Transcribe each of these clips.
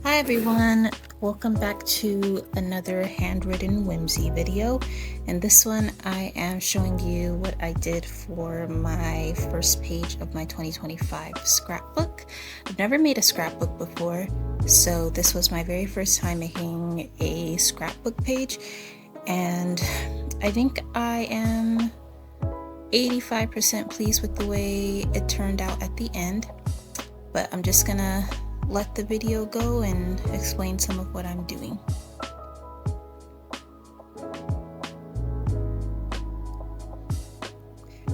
Hi everyone, welcome back to another handwritten whimsy video. In this one I am showing you what I did for my first page of my 2025 scrapbook. I've never made a scrapbook before, so this was my very first time making a scrapbook page, and I think I am 85% pleased with the way it turned out at the end, but I'm just gonna let the video go and explain some of what I'm doing.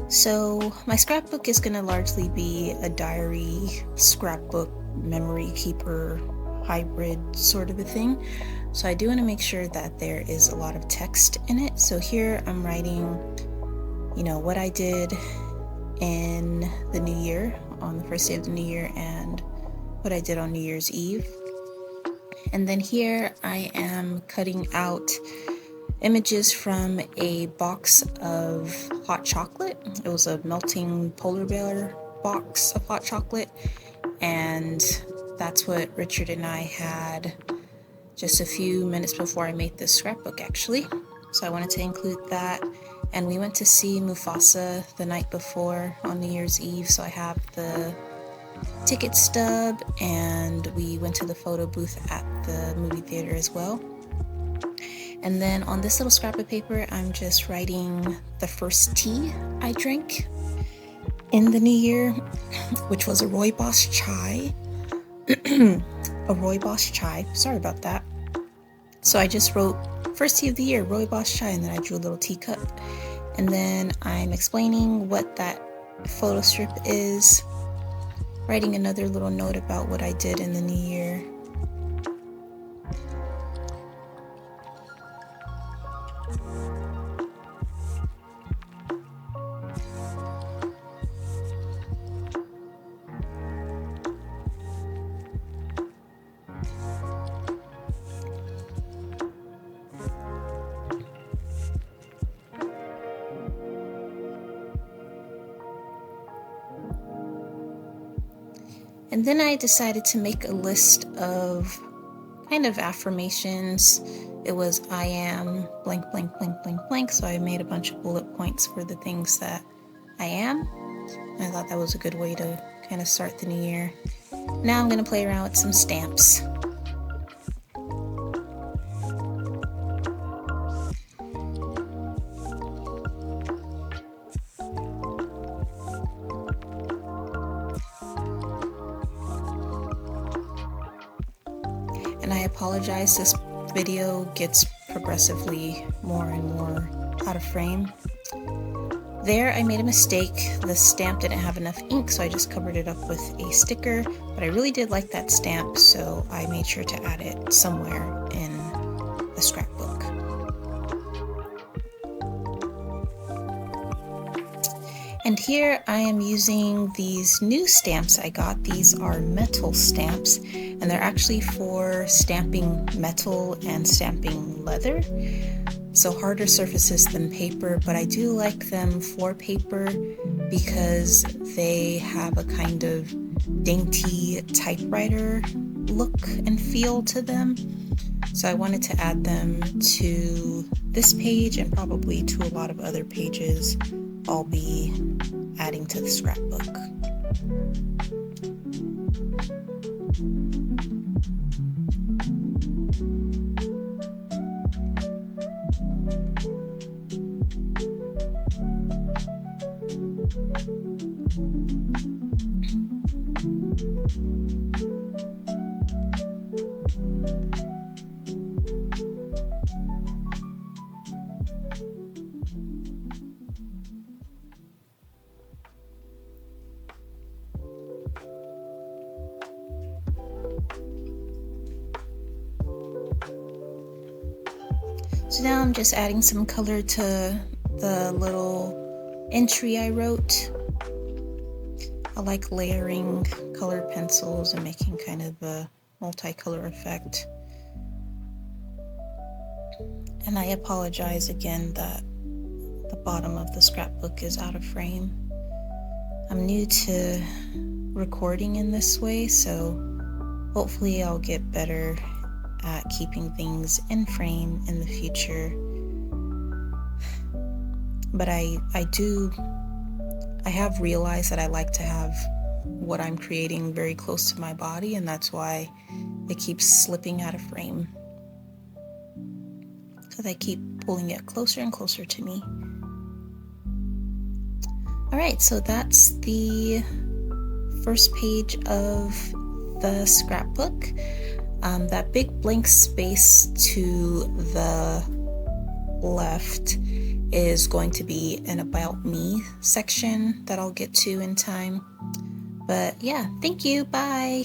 So my scrapbook is gonna largely be a diary, scrapbook, memory keeper, hybrid sort of a thing. So I do want to make sure that there is a lot of text in it. So here I'm writing, what I did in the new year, on the first day of the new year, and what I did on New Year's Eve. And then here I am cutting out images from a box of hot chocolate. It was a melting polar bear box of hot chocolate, and that's what Richard and I had just a few minutes before I made this scrapbook, actually. So I wanted to include that. And we went to see Mufasa the night before on New Year's Eve, so I have the ticket stub, and we went to the photo booth at the movie theater as well. And then on this little scrap of paper, I'm just writing the first tea I drank in the new year, which was a rooibos chai. A rooibos chai, sorry about that. So I just wrote first tea of the year, rooibos chai, and then I drew a little teacup. And then I'm explaining what that photo strip is, writing another little note about what I did in the new year. And then I decided to make a list of kind of affirmations. It was I am blank, blank, blank, blank, blank. So I made a bunch of bullet points for the things that I am. And I thought that was a good way to kind of start the new year. Now I'm going to play around with some stamps. And I apologize, this video gets progressively more and more out of frame. There I made a mistake. The stamp didn't have enough ink, so I just covered it up with a sticker, but I really did like that stamp, so I made sure to add it somewhere in the scrapbook. And here I am using these new stamps I got. These are metal stamps, and they're actually for stamping metal and stamping leather. So harder surfaces than paper, but I do like them for paper because they have a kind of dainty typewriter look and feel to them. So I wanted to add them to this page and probably to a lot of other pages I'll be adding to the scrapbook. So now I'm just adding some color to the little entry I wrote. I like layering colored pencils and making kind of a multicolor effect. And I apologize again that the bottom of the scrapbook is out of frame. I'm new to recording in this way, so Hopefully I'll get better at keeping things in frame in the future. But I have realized that I like to have what I'm creating very close to my body, and that's why it keeps slipping out of frame, because I keep pulling it closer and closer to me. Alright, so that's the first page of the scrapbook. That big blank space to the left is going to be an About Me section that I'll get to in time. But yeah, thank you, bye!